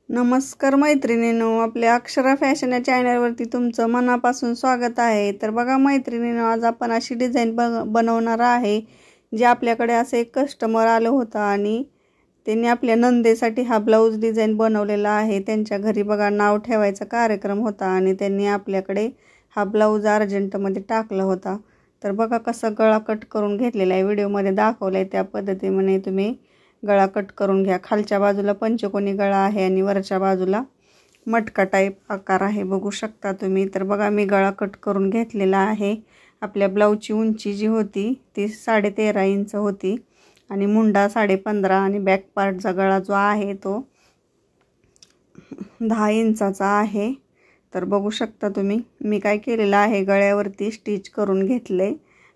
नमस्कार मैत्रिणींनो, आपल्या अक्षरा फॅशन या चॅनलवरती तुमचं मनापासून स्वागत आहे। तर बघा मैत्रिणींनो, आज आपण अशी डिझाईन बनवणार आहे जे आपल्याकडे असे एक कस्टमर आलं होतं आणि त्यांनी आपल्या नंदेसाठी हा ब्लाऊज डिझाईन बनवलेला आहे। त्यांच्या घरी बघा नाव ठेवायचा कार्यक्रम होता आणि त्यांनी आपल्याकडे हा ब्लाऊज अर्जंटमध्ये टाकला होता। तर बघा कसा गळा कट करून घेतलेला आहे, व्हिडिओमध्ये दाखवलाय त्या पद्धतीने तुम्ही गळा कट करून घ्या। खालच्या बाजूला पंचकोनी गळा आहे आणि वरच्या बाजूला मटका टाइप आकार आहे, बघू शकता तुम्ही। तर बघा मी गळा कट करून घेतलेला आहे। आपल्या ब्लाऊजची उंची जी होती ती 13.5 इंच होती आणि मुंडा 15.5 आणि बॅक पार्टचा गळा जो आहे तो 10 इंचाचा आहे। तर बघू शकता तुम्ही मी काय केलेलं आहे, गळ्यावरती स्टिच करून घेतले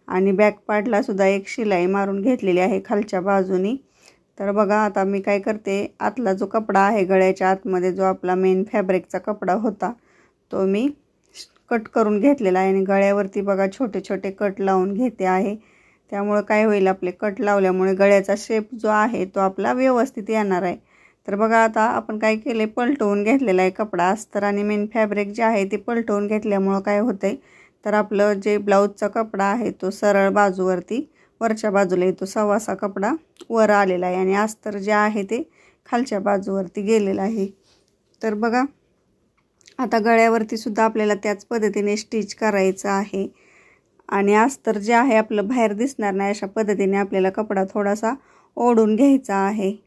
आणि बॅक पार्टला सुद्धा एक शिलाई मारून घेतलेली आहे खालच्या बाजूनी। तर बघा आता मी काय करते, आतला जो कपडा आहे गळ्याच्या आतमध्ये जो आपला मेन फॅब्रिकचा कपडा होता तो मी कट करून घेतलेला आहे आणि गळ्यावरती बघा छोटे छोटे कट लावून घेते आहे। त्यामुळे काय होईल, आपले कट लावल्यामुळे गळ्याचा शेप जो आहे तो आपला व्यवस्थित येणार आहे। तर बघा आता आपण काय केले, पलटवून घेतलेला आहे कपडा। अस्तर आणि मेन फॅब्रिक जे आहे ते पलटवून घेतल्यामुळे काय होतंय, तर आपलं जे ब्लाऊजचा कपडा आहे तो सरळ बाजूवरती वरच्या बाजूला येतो, सव्वासा कपडा वर आलेला आहे आणि अस्तर जे आहे ते खालच्या बाजूवरती गेलेलं आहे। तर बघा आता गळ्यावरती सुद्धा आपल्याला त्याच पद्धतीने स्टिच करायचं आहे आणि अस्तर जे आहे आपलं बाहेर दिसणार नाही अशा पद्धतीने आपल्याला कपडा थोडासा ओढून घ्यायचा आहे।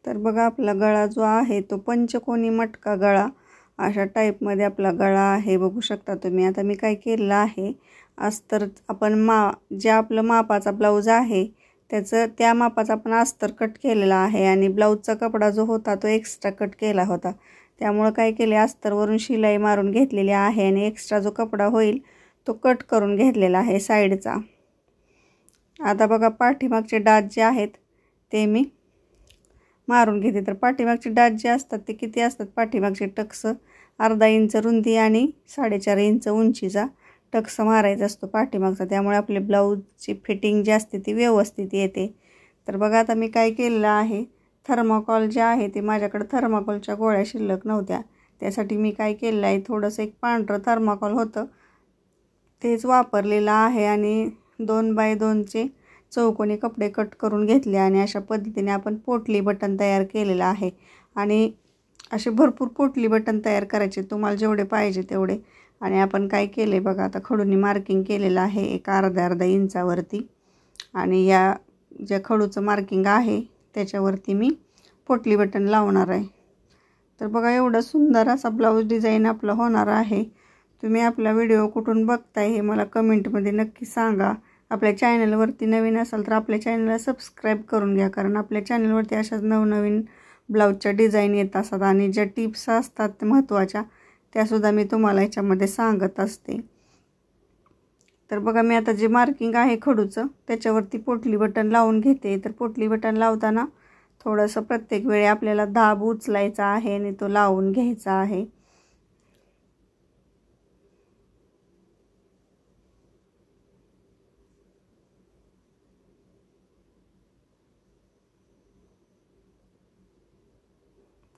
तर बघा आपला गळा जो आहे तो पंचकोनी मटका गळा अशा टाईपमध्ये आपला गळा आहे, बघू शकता तुम्ही। आता मी काय केलेलं आहे, अस्तर आपण जे आपलं मापाचा ब्लाऊज आहे त्याचं त्या मापाचा आपण अस्तर कट केलेला आहे आणि ब्लाऊजचा कपडा जो होता तो एक्स्ट्रा कट केला होता। त्यामुळे काय केले, अस्तरवरून शिलाई मारून घेतलेली आहे आणि एक्स्ट्रा जो कपडा होईल तो कट करून घेतलेला आहे साईडचा। आता बघा पाठीमागचे डाग जे आहेत ते मी मारून घेते। तर पाठीमागचे डाग जे असतात ते किती असतात, पाठीमागचे टक्स 1/2 इंच रुंदी आणि 4.5 इंच उंचीचा टक्स मारायचा असतो पाठीमागचा, त्यामुळे आपले ब्लाऊजची फिटिंग जी असते ती व्यवस्थित येते। तर बघा आता मी काय केलेलं आहे, थर्माकोल जे आहे ते माझ्याकडे थर्माकोलच्या गोळ्या शिल्लक नव्हत्या, त्यासाठी मी काय केलेलं आहे, थोडंसं एक पांढरं थर्माकोल होतं तेच वापरलेलं आहे आणि 2x2चे चौकोनी कपडे कट करून घेतले आणि अशा पद्धतीने आपण पोटली बटन तयार केलेलं आहे। आणि असे भरपूर पोटली बटन तयार करायचे, तुम्हाला जेवढे पाहिजे तेवढे। आणि आपण काय केले बघा, आता खडूनी मार्किंग केलेलं आहे एक अर्धा इंचावरती आणि या ज्या खडूचं मार्किंग आहे त्याच्यावरती मी पोटली बटन लावणार आहे। तर बघा एवढा सुंदर असा ब्लाऊज डिझाईन आपला होणार आहे। तुम्ही आपला व्हिडिओ कुठून बघताय हे मला कमेंटमध्ये नक्की सांगा। आपल्या चॅनलवरती नवीन असाल तर आपल्या चॅनलला सबस्क्राईब करून घ्या, कारण आपल्या चॅनलवरती अशाच नवनवीन ब्लाऊजच्या डिझाईन येत असतात आणि ज्या टिप्स असतात महत्त्वाच्या त्यासुद्धा मी तुम्हाला याच्यामध्ये सांगत असते। तर बघा मी आता जे मार्किंग आहे खडूचं त्याच्यावरती पोटली बटन लावून घेते। तर पोटली बटन लावताना थोडंसं प्रत्येक वेळी आपल्याला दाब उचलायचा आहे आणि तो लावून घ्यायचा आहे।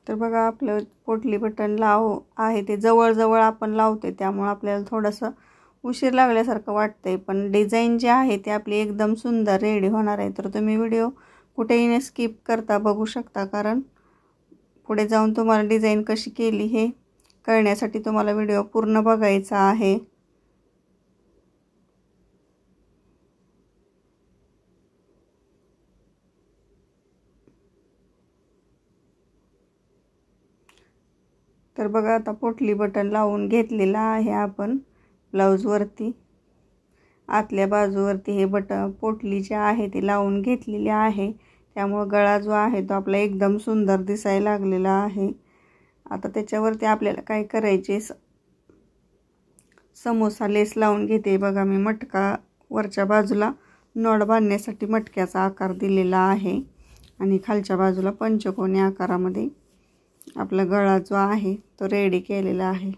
तर बघा आपलं पोटली बटन आहे ते जवळजवळ आपण लावते, त्यामुळे आपल्याला थोडंसं उशीर लागल्यासारखं वाटतंय, पण डिझाईन जी आहे ती आपली एकदम सुंदर रेडी होणार आहे। तर तुम्ही व्हिडिओ कुठेही स्किप करता बघू शकता, कारण पुढे जाऊन तुम्हाला डिझाईन कशी केली हे कळण्यासाठी तुम्हाला व्हिडिओ पूर्ण बघायचा आहे। तर बघा आता पोटली बटन लावून घेतलेला आहे आपण ब्लाऊजवरती, आतल्या बाजूवरती हे पोटली जी आहे ती लावून घेतलेली आहे, त्यामुळे गळा जो आहे तो आपला एकदम सुंदर दिसायला लागलेला आहे। आता त्याच्यावरती आपल्याला काय करायचे, समोसा लेस लावून घेते। बघा मी मटका वरच्या बाजूला नॉट बांधण्यासाठी मटक्याचा आकार दिलेला आहे आणि खालच्या बाजूला पंचकोनी आकारामध्ये आपला गळा जो आहे तो रेडी केलेला आहे।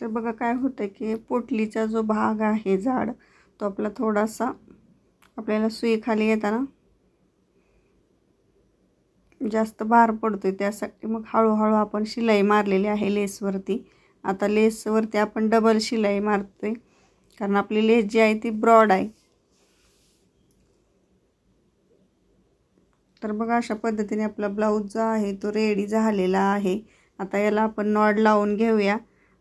तर बघा काय होतं की पोटलीचा जो भाग आहे जाड तो आपला थोडासा आपल्याला सुई खाली येताना जास्त भार पडतोय, त्यासाठी मग हळूहळू आपण शिलाई मारलेली आहे लेसवरती. आता लेसवरती आपण डबल शिलाई मारतोय कारण आपली लेस जी आहे ती ब्रॉड आहे. तर बघा अशा पद्धतीने आपला ब्लाऊज जो आहे तो रेडी झालेला आहे. आता याला आपण नॉड लावून घेऊया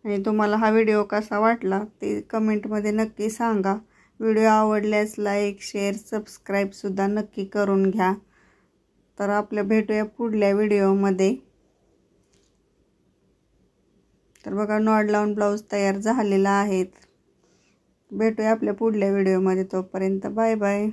आणि तुम्हाला हा व्हिडिओ कसा वाटला ते कमेंटमध्ये नक्की सांगा. व्हिडिओ आवडल्यास लाईक शेअर सबस्क्राईबसुद्धा नक्की करून घ्या. तर आपल्या भेटूया पुढल्या व्हिडिओमध्ये. तर बघा नॉड लावून ब्लाऊज तयार झालेला आहे. भेटूया आपल्या पुढल्या व्हिडिओमध्ये. तोपर्यंत बाय बाय.